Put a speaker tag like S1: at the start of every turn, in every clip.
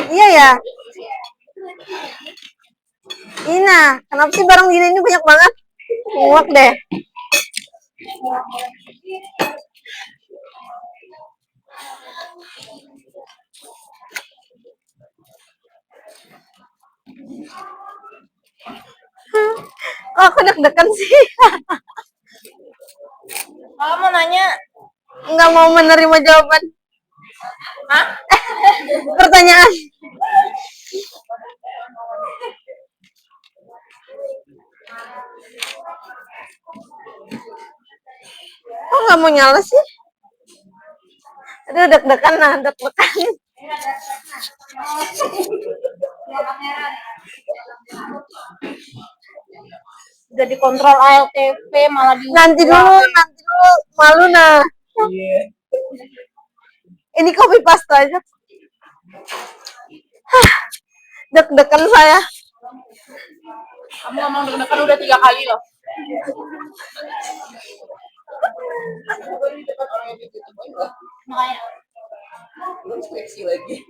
S1: Iya ya. Ina, kenapa sih barang gini ini banyak banget? Muak deh. Oh, aku deg-degan sih.
S2: Kalau mau nanya,
S1: Nggak mau menerima jawaban.
S2: hah?
S1: Pertanyaan. Kok nggak mau nyala sih? Aduh, deg-degan lah, deg-degan.
S2: Udah dikontrol ALTV malah di.
S1: Nanti dulu, malu nah.
S2: Iya.
S1: Ini copy paste aja. Deg-degan saya.
S2: Kamu ngomong deg-degan udah 3 kali loh. Makanya. Belum seleksi lagi.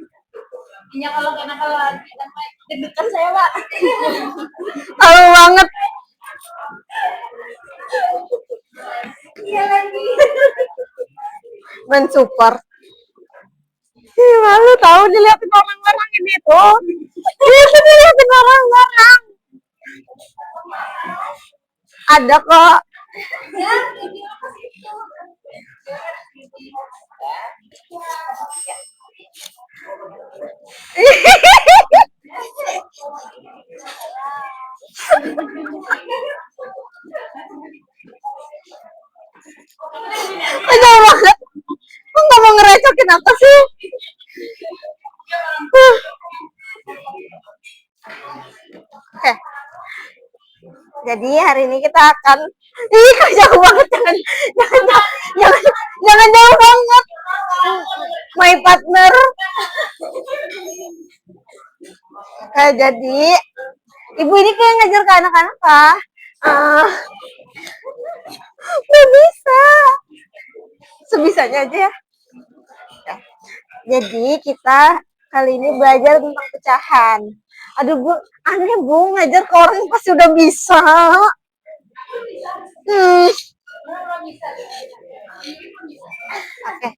S2: Iya kalau kenakalan deg-degan saya pak.
S1: Tahu banget.
S2: Iya lagi.
S1: Mensupport. Ih, malu tahu dilihatin orang-orang ini tuh. Itu dilihatin orang-orang. Ada kok. Kejauh banget. Kok nggak mau ngerecokin apa sih? Oke. Jadi hari ini kita akan kok jauh banget, jangan jauh banget. My partner. Oke, jadi ibu ini kayak ngajar ke anak-anak kah? Nggak bisa. Sebisanya aja ya. Jadi kita kali ini belajar tentang pecahan. Aduh Bu, aneh Bu, ngajar ke orang yang pasti udah bisa. Oke.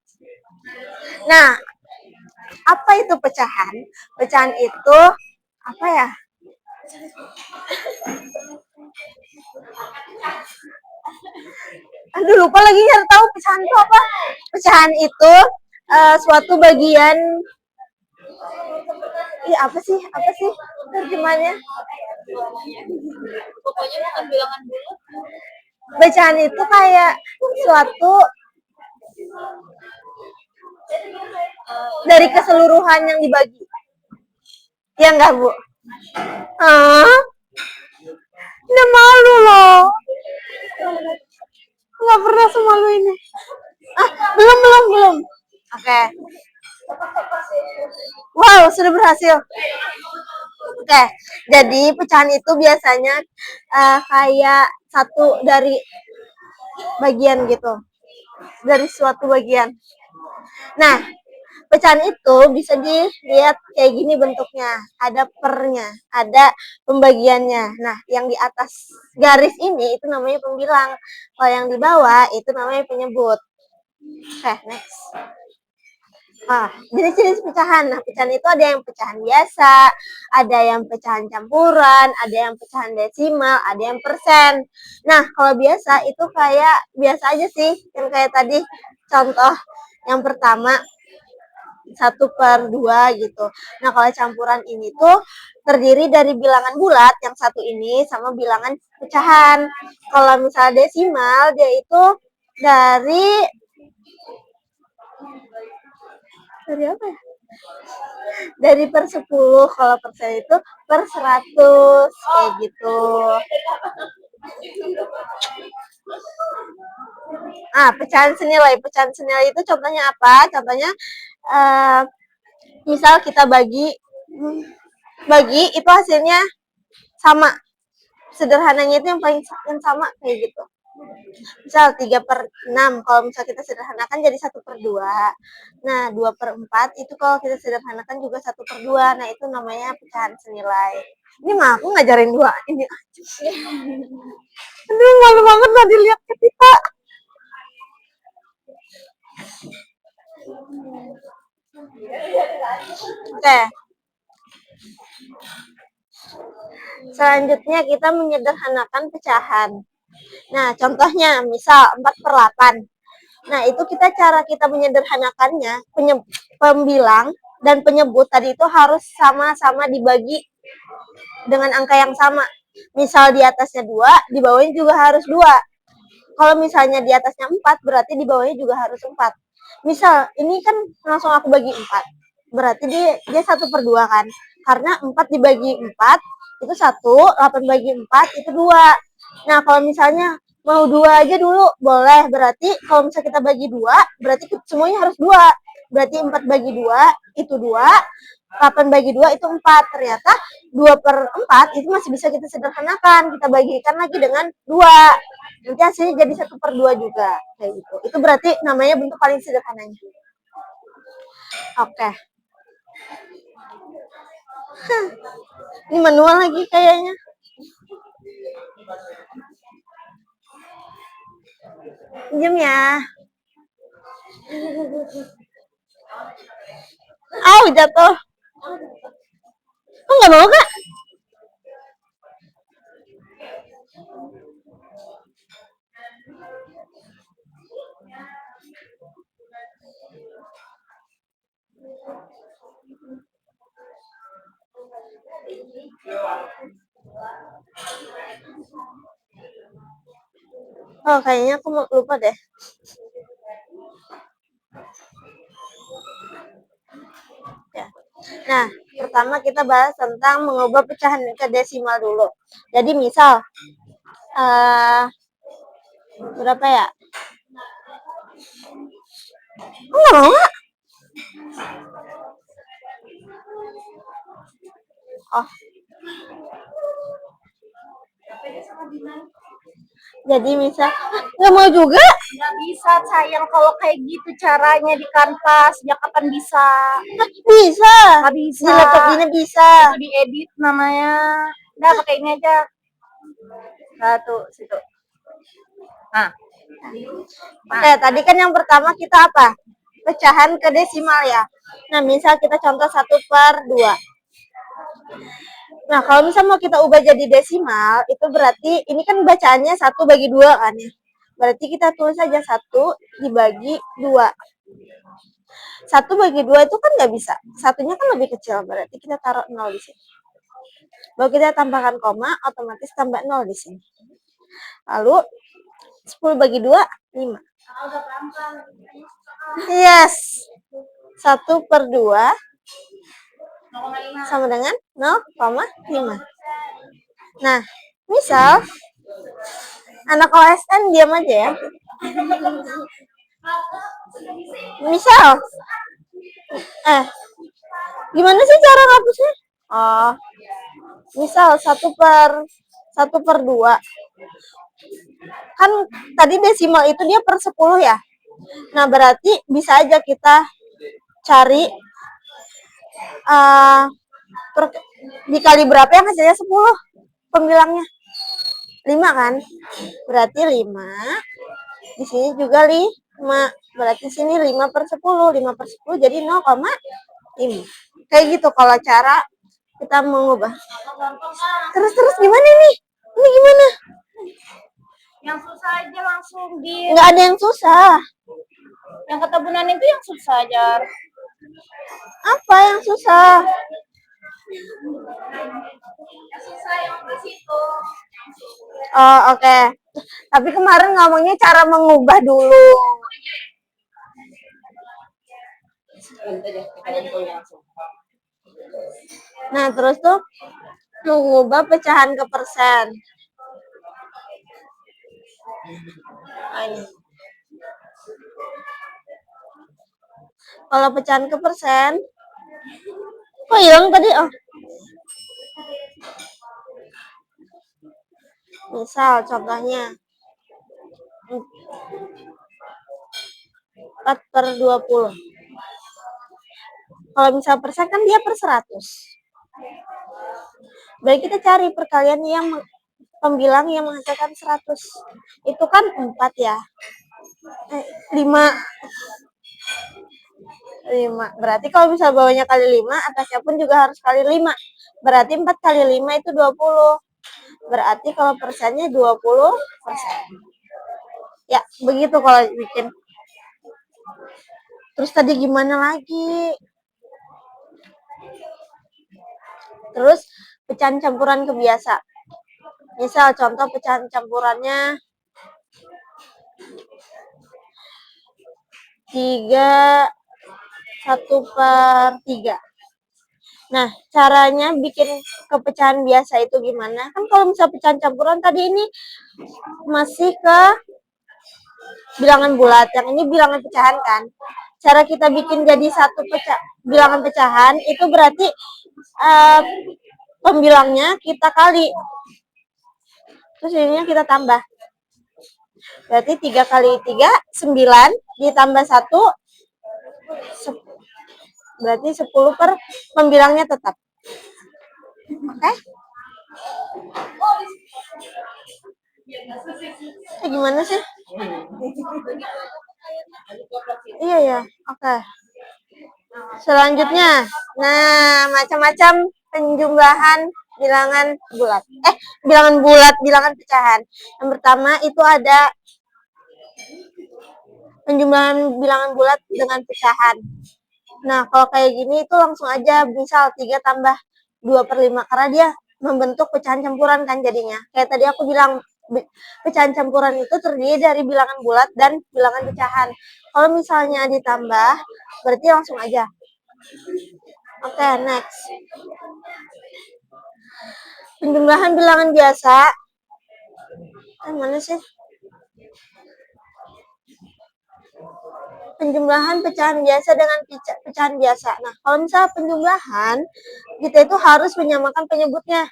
S1: Nah, apa itu pecahan? Pecahan itu apa ya? Aduh, lupa lagi, nggak tahu pecahan itu apa. Pecahan itu suatu bagian. Apa sih terjemahannya?
S2: Pokoknya bukan bilangan bulat.
S1: Pecahan itu kayak suatu dari keseluruhan yang dibagi. Ya enggak, Bu? Udah malu loh. Nggak pernah semalu ini. Belum. Oke. Wow, sudah berhasil. Oke, jadi pecahan itu biasanya kayak satu dari bagian gitu. Dari suatu bagian. Nah, pecahan itu bisa dilihat kayak gini bentuknya. Ada pernya, ada pembagiannya. Nah, yang di atas garis ini itu namanya pembilang. Kalau yang di bawah itu namanya penyebut. Oke, next. Jenis-jenis pecahan. Nah, pecahan itu ada yang pecahan biasa, ada yang pecahan campuran, ada yang pecahan desimal, ada yang persen. Nah, kalau biasa itu kayak biasa aja sih, yang kayak tadi contoh yang pertama 1/2 gitu. Nah, kalau campuran ini tuh terdiri dari bilangan bulat yang satu ini sama bilangan pecahan. Kalau misalnya desimal, dia itu dari apa ya? Dari per 10, kalau persen itu per 100, kayak gitu. Pecahan senilai. Pecahan senilai itu contohnya apa? Contohnya misal kita bagi itu hasilnya sama. Sederhananya itu yang paling sama kayak gitu. Misal 3/6, kalau misal kita sederhanakan jadi 1/2. Nah, 2/4 itu kalau kita sederhanakan juga 1/2. Nah, itu namanya pecahan senilai. Ini mah aku ngajarin dua ini aja. Aduh, malu banget lah dilihat ketika. Oke. Selanjutnya kita menyederhanakan pecahan. Nah, contohnya misal 4/8. Nah, itu cara kita menyederhanakannya, pembilang dan penyebut tadi itu harus sama-sama dibagi dengan angka yang sama. Misal di atasnya 2, di bawahnya juga harus 2. Kalau misalnya di atasnya 4, berarti di bawahnya juga harus 4. Misal, ini kan langsung aku bagi 4. Berarti dia 1/2 kan? Karena 4 dibagi 4, itu 1, 8 bagi 4, itu 2. Nah, kalau misalnya mau 2 aja dulu, boleh. Berarti kalau misalnya kita bagi 2, berarti semuanya harus 2. Berarti 4 bagi 2, itu 2. 8 bagi 2 itu 4. Ternyata 2/4 itu masih bisa kita sederhanakan. Kita bagikan lagi dengan 2. Nanti hasilnya jadi 1/2 juga. Kayak gitu. Itu berarti namanya bentuk paling sederhananya. Oke. Ini manual lagi kayaknya. Diam ya. Jatuh. Nggak mau, Kak? Oh, kayaknya aku lupa deh. Ya. Nah, pertama kita bahas tentang mengubah pecahan ke desimal dulu. Jadi misal berapa ya? Nggak mau, nggak? Oh. Jadi misal nggak mau juga?
S2: Nggak bisa, sayang kalau kayak gitu caranya di kanvas. Ya kapan bisa?
S1: Bisa.
S2: Nggak bisa.
S1: Di laptop ini bisa.
S2: Itu diedit namanya. Udah pakai ini aja. Satu situ. Nah.
S1: Oke, tadi kan yang pertama kita apa? Pecahan ke desimal ya. Nah, misal kita contoh 1/2. Nah, kalau misal mau kita ubah jadi desimal, itu berarti ini kan bacaannya 1/2 kan ya. Berarti kita tulis saja 1 dibagi 2. 1/2 itu kan nggak bisa. Satunya kan lebih kecil, berarti kita taruh 0 di sini. Lalu kita tambahkan koma, otomatis tambah 0 di sini. Lalu 10/2, 5. Yes. 1/2 sama dengan 0,5. Nah, misal anak OSN diam aja ya. Misal gimana sih cara ngapusnya? Oh, misal 1/2 kan tadi desimal itu dia per 10 ya. Nah, berarti bisa aja kita cari dikali berapa yang hasilnya 10 pembilangnya 5 kan, berarti 5 di sini juga 5, berarti sini 5/10 jadi 0,5. Kayak gitu kalau cara kita mengubah. Terus gimana nih? Ini gimana?
S2: Yang susah aja langsung di.
S1: Nggak ada yang susah.
S2: Yang ketebunan itu yang susah aja.
S1: Apa yang susah?
S2: Yang susah yang di situ.
S1: Oh, oke. Tapi kemarin ngomongnya cara mengubah dulu. Nah, terus tuh mengubah pecahan ke persen. Nah, ini. Kalau pecahan ke persen, kok hilang tadi? Oh. Misal contohnya 4/20. Kalau misal persen kan dia per 100. Baik, kita cari perkalian yang pembilang yang menghasilkan 100. Itu kan 4 ya. 5. 5. Berarti kalau misal bawahnya kali 5, atasnya pun juga harus kali 5. Berarti 4 kali 5 itu 20. Berarti kalau persennya 20%. Ya, begitu kalau bikin. Terus tadi gimana lagi? Terus pecahan campuran kebiasa. Misal contoh pecahan campurannya 1/3. Nah, caranya bikin kepecahan biasa itu gimana? Kan kalau misal pecahan campuran tadi ini masih ke bilangan bulat, yang ini bilangan pecahan kan. Cara kita bikin jadi satu bilangan pecahan itu berarti pembilangnya kita kali, terus ininya kita tambah. Berarti 3 kali 3, 9, ditambah 1, berarti 10 per pembilangnya tetap. Oke? Gimana sih? Iya ya, oke. Selanjutnya, nah macam-macam penjumlahan bilangan bulat. Bilangan bulat, bilangan pecahan. Yang pertama itu ada penjumlahan bilangan bulat dengan pecahan. Nah, kalau kayak gini itu langsung aja misal 3 tambah 2/5 karena dia membentuk pecahan campuran kan jadinya. Kayak tadi aku bilang pecahan campuran itu terdiri dari bilangan bulat dan bilangan pecahan. Kalau misalnya ditambah, berarti langsung aja. Oke, next. Penjumlahan bilangan biasa. Mana sih? Penjumlahan pecahan biasa dengan pecahan biasa. Nah, kalau misalnya penjumlahan, kita itu harus menyamakan penyebutnya.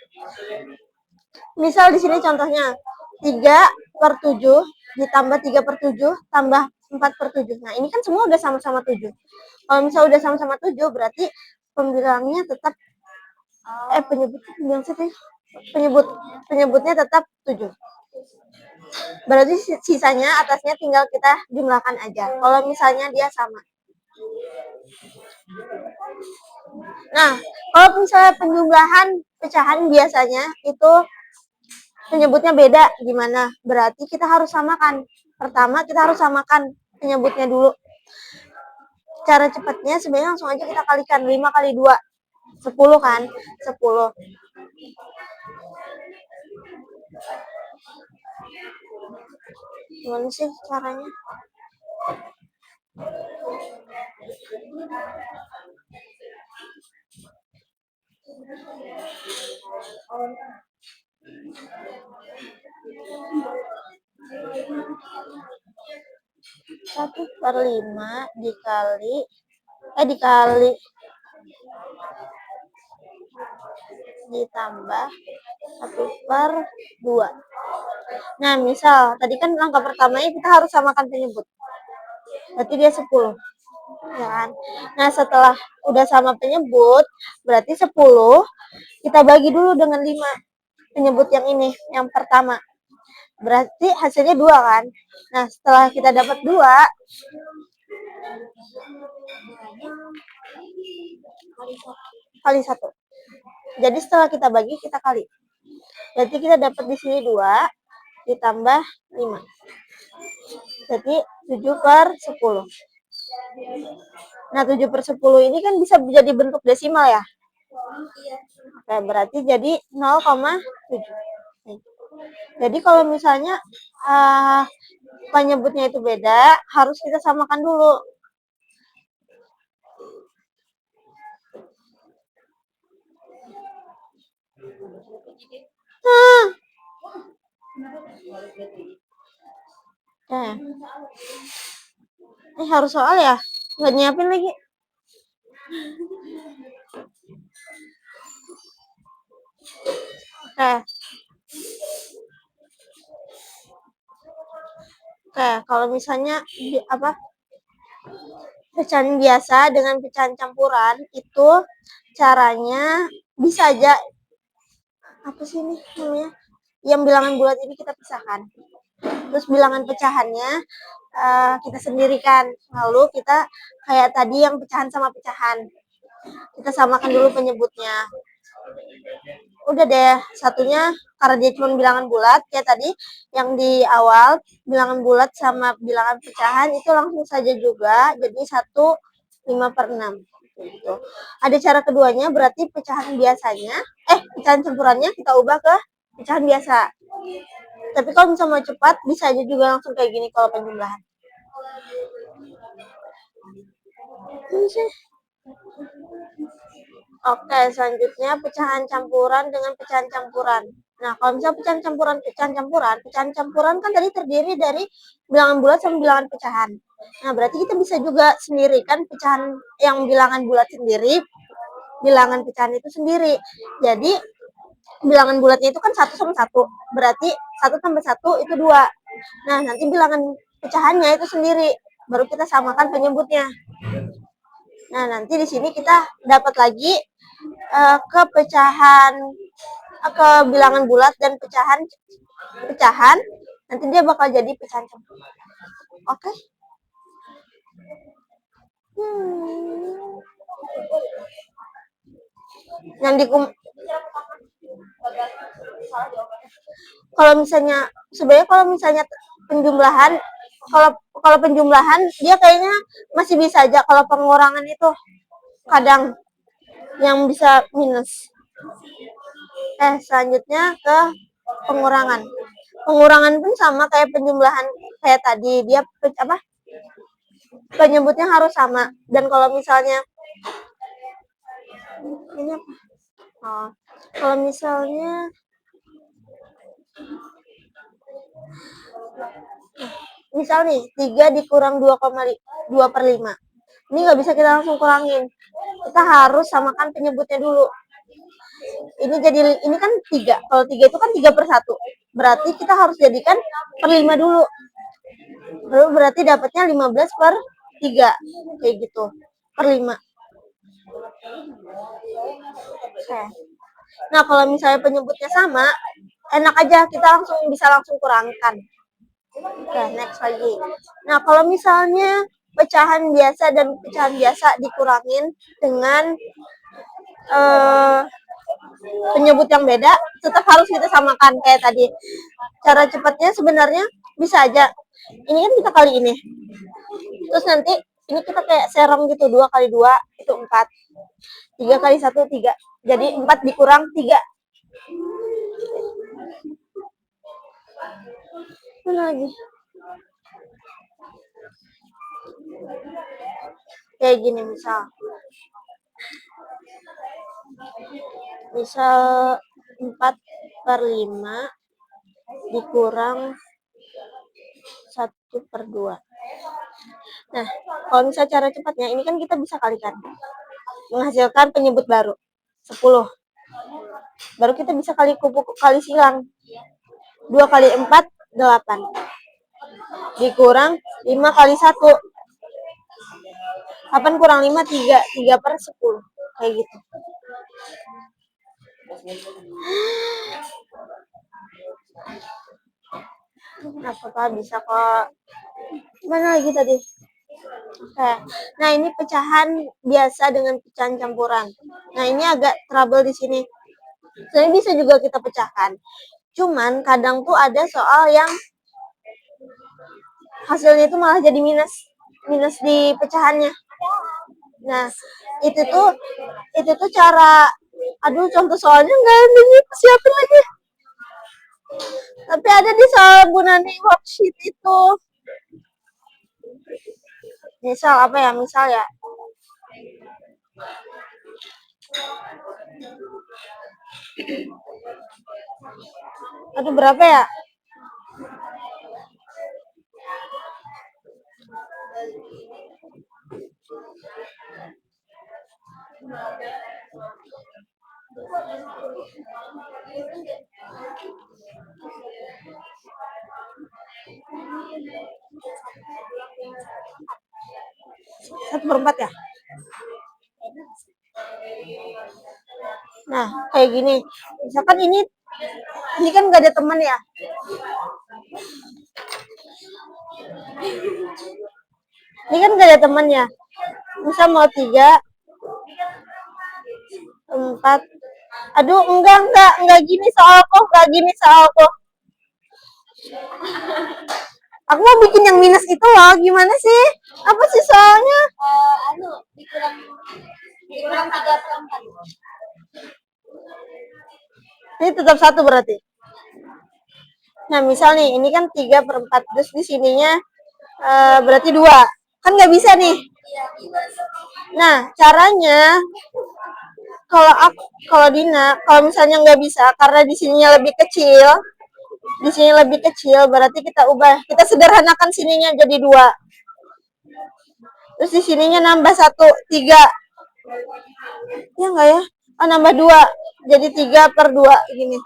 S1: Misal di sini contohnya 3/7 ditambah 3/7 tambah 4/7. Nah, ini kan semua udah sama-sama 7. Kalau misalnya udah sama-sama 7, berarti pembilangnya tetap penyebutnya tetap 7. Berarti sisanya atasnya tinggal kita jumlahkan aja. Kalau misalnya dia sama. Nah, kalau misalnya penjumlahan pecahan biasanya itu penyebutnya beda gimana? Berarti kita harus samakan. Pertama kita harus samakan penyebutnya dulu. Cara cepatnya sebenarnya langsung aja kita kalikan 5 kali 2. 10 kan? 10. Gimana sih caranya? Satu per 5 dikali ditambah 1/2. Nah, misal tadi kan langkah pertamanya kita harus samakan penyebut. Berarti dia 10. Ya kan? Nah, setelah udah sama penyebut, berarti 10 kita bagi dulu dengan 5 penyebut yang ini, yang pertama. Berarti hasilnya 2 kan? Nah, setelah kita dapat 2, kali 1. Jadi setelah kita bagi, kita kali. Berarti kita dapat di sini 2 ditambah 5. Jadi 7/10. Nah, 7/10 ini kan bisa jadi bentuk desimal ya? Oke, berarti jadi 0,7. Jadi kalau misalnya penyebutnya itu beda, harus kita samakan dulu. Harus soal ya? Nggak nyiapin lagi. Oke. Oke, kalau misalnya pecahan biasa dengan pecahan campuran itu caranya bisa aja apa sih ini namanya? Yang bilangan bulat ini kita pisahkan. Terus bilangan pecahannya kita sendirikan. Lalu kita kayak tadi yang pecahan sama pecahan. Kita samakan dulu penyebutnya. Udah deh, satunya karena dia cuma bilangan bulat kayak tadi yang di awal bilangan bulat sama bilangan pecahan itu langsung saja juga jadi 1/5/6 gitu. Ada cara keduanya berarti pecahan biasanya pecahan campurannya kita ubah ke pecahan biasa. Tapi kalau misalnya mau cepat bisa aja juga langsung kayak gini kalau penjumlahan. Ini sih. Oke, selanjutnya pecahan campuran dengan pecahan campuran. Nah, kalau misalnya pecahan campuran kan tadi terdiri dari bilangan bulat sama bilangan pecahan. Nah, berarti kita bisa juga sendirikan pecahan yang bilangan bulat sendiri, bilangan pecahan itu sendiri. Jadi, bilangan bulatnya itu kan 1/1. Berarti 1 tambah 1 itu 2. Nah, nanti bilangan pecahannya itu sendiri. Baru kita samakan penyebutnya. Nah, nanti di sini kita dapat lagi ke bilangan bulat dan pecahan nanti dia bakal jadi pecahan campuran. Oke. Yang kalau misalnya penjumlahan kalau penjumlahan dia kayaknya masih bisa aja. Kalau pengurangan itu kadang yang bisa minus. Selanjutnya ke pengurangan. Pengurangan pun sama kayak penjumlahan kayak tadi. Dia penyebutnya harus sama. Dan kalau misalnya ini apa? Kalau misalnya misal nih 3 dikurang 2/5. Ini nggak bisa kita langsung kurangin. Kita harus samakan penyebutnya dulu. Ini kan 3. Kalau 3 itu kan 3/1. Berarti kita harus jadikan per 5 dulu. Lalu berarti dapatnya 15/3. Kayak gitu. Per 5. Oke. Nah, kalau misalnya penyebutnya sama, enak aja kita bisa langsung kurangkan. Oke, next lagi. Nah, kalau misalnya pecahan biasa dan pecahan biasa dikurangin dengan penyebut yang beda, tetap harus kita samakan kayak tadi. Cara cepatnya sebenarnya bisa aja. Ini kan kita kali ini. Terus nanti ini kita kayak serong gitu, 2 kali 2 itu 4. 3 kali 1 3. Jadi 4 dikurang 3. Mana lagi? Kayak gini misal 4/5 dikurang 1/2. Nah, kalau misalnya cara cepatnya ini kan kita bisa kalikan. Menghasilkan penyebut baru 10. Baru kita bisa kali silang. 2 kali 4 8. Dikurang 5 kali 1. 8 kurang 5 3. 3/10. Kayak gitu. Apa bisa kok. Mana lagi tadi? Oke. Nah, ini pecahan biasa dengan pecahan campuran. Nah, ini agak trouble di sini. Sebenarnya bisa juga kita pecahkan. Cuman kadang tuh ada soal yang hasilnya itu malah jadi minus di pecahannya. Nah, itu tuh cara contoh soalnya nggak ada siapin lagi. Tapi ada di soal Bunani worksheet itu. Misal ya. Aduh, berapa ya? 1/4 ya. Nah, kayak gini. Misalkan ini kan nggak ada teman ya. Ini kan nggak ada teman ya. Misal mau 3, 4. Aduh, enggak gini soalku, enggak gini soalku. Aku mau bikin yang minus itu loh, gimana sih? Apa sih soalnya?
S2: dikurang 3/4.
S1: Ini tetap 1 berarti. Nah, misal nih, ini kan 3/4, terus di sininya berarti 2. Kan nggak bisa nih. Nah, caranya kalau Dina, kalau misalnya nggak bisa karena di sininya lebih kecil, berarti kita sederhanakan sininya jadi 2. Terus di sininya nambah 1, 3. Ya nggak ya? Nambah 2. Jadi 3/2 gini.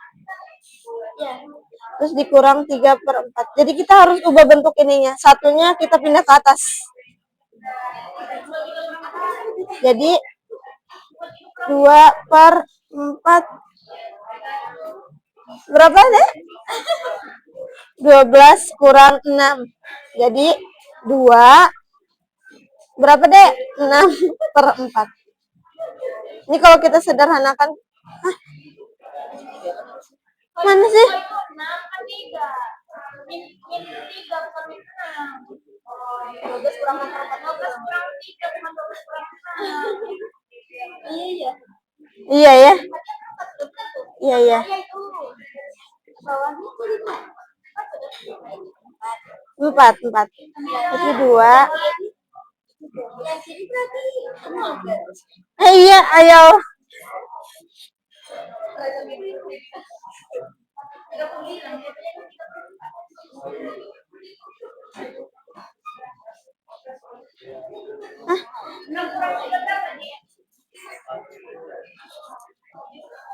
S1: Terus dikurang 3/4. Jadi kita harus ubah bentuk ininya. Satunya kita pindah ke atas. Jadi 2/4 berapa deh? 12 kurang 6. Jadi 2 berapa deh? 6/4. Ini kalau kita sederhanakan, mana sih? Iya ya. Iya ya. 4. Jadi 2. Iya, ayo.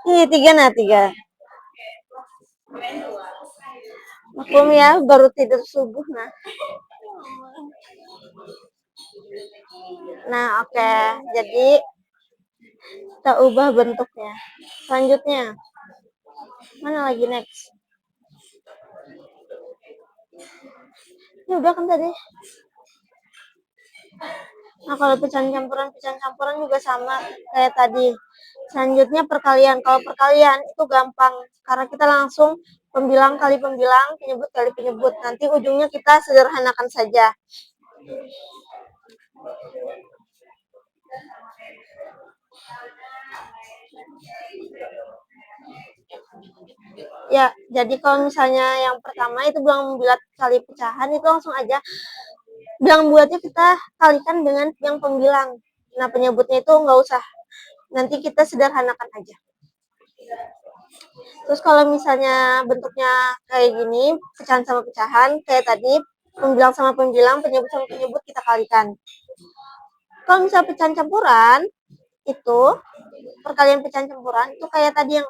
S1: Ini 3 nah 3. Maklum ya, baru tidur subuh nah. Nah, oke. Jadi kita ubah bentuknya. Selanjutnya, mana lagi next? Ini udah kan tadi. Nah, kalau pecahan campuran juga sama kayak tadi. Selanjutnya perkalian. Kalau perkalian itu gampang karena kita langsung pembilang kali pembilang, penyebut kali penyebut. Nanti ujungnya kita sederhanakan saja. Ya, jadi kalau misalnya yang pertama itu bilang bulat kali pecahan, itu langsung aja bilang bulatnya kita kalikan dengan yang pembilang. Nah, penyebutnya itu nggak usah. Nanti kita sederhanakan aja. Terus kalau misalnya bentuknya kayak gini, pecahan sama pecahan, kayak tadi, pembilang sama pembilang, penyebut sama penyebut kita kalikan. Kalau misalnya pecahan campuran, itu perkalian pecahan campuran itu kayak tadi yang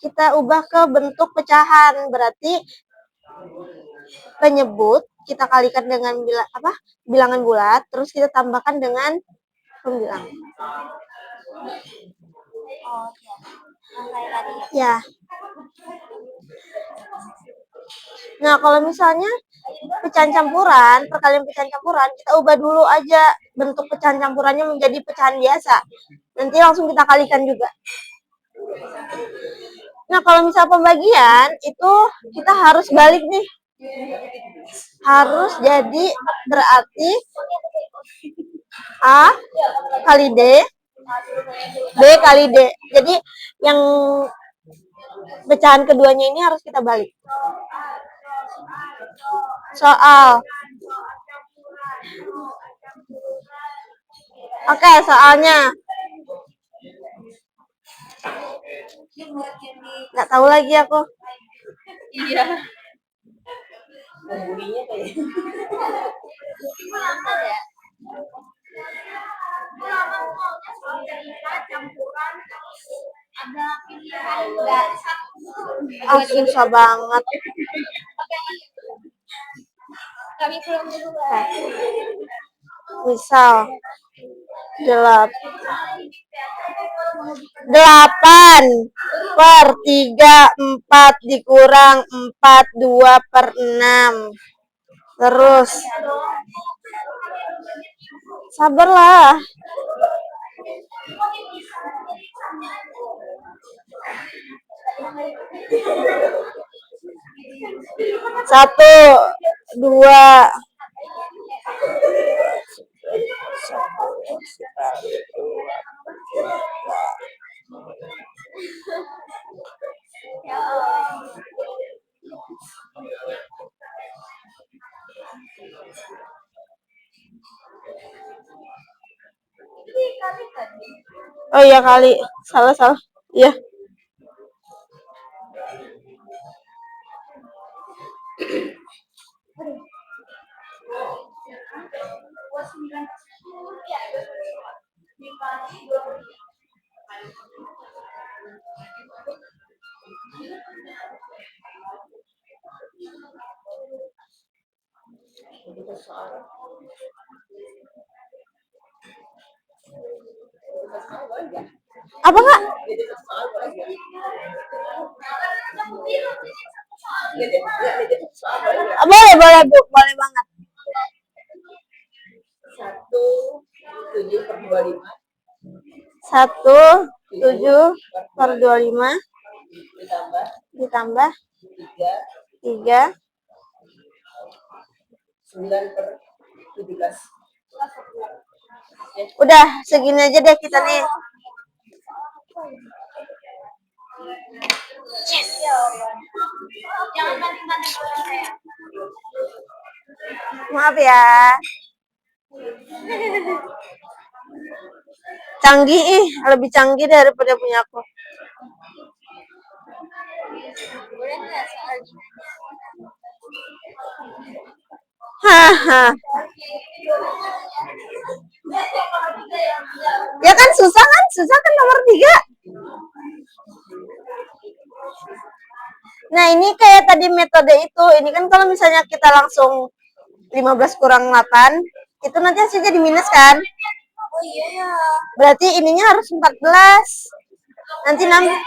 S1: kita ubah ke bentuk pecahan. Berarti penyebut kita kalikan dengan bilangan bulat, terus kita tambahkan dengan pembilang. Ya. Nah, kalau misalnya pecahan campuran, perkalian pecahan campuran, kita ubah dulu aja bentuk pecahan campurannya menjadi pecahan biasa. Nanti langsung kita kalikan juga. Nah, kalau misal pembagian, itu kita harus balik nih. Harus jadi berarti A kali D, B kali D. Jadi yang pecahan keduanya ini harus kita balik. Soal. Oke, soalnya. Nggak tahu lagi aku.
S2: Iya.
S1: Susah banget.
S2: Kami pulang dulu.
S1: Misal 8/3 dikurang 4 2/6. Terus sabarlah. Satu, dua, oh iya kali, salah. Iya. Apa kak? Boleh bu, boleh banget. 1/7/25 ditambah 3 9/17. Udah segini aja deh kita nih. Yes. Jangan banting-banting saya. Maaf ya. Canggih lebih canggih daripada punya aku. Haha. Ya kan susah kan nomor 3. Nah ini kayak tadi metode itu, ini kan kalau misalnya kita langsung 15 kurang 8, itu nanti hasilnya di minus kan? Oh iya. Berarti ininya harus 14. Nanti nambah.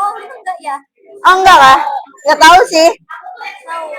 S1: Oh itu enggak ya? Oh enggak lah, nggak tahu sih. Tahu.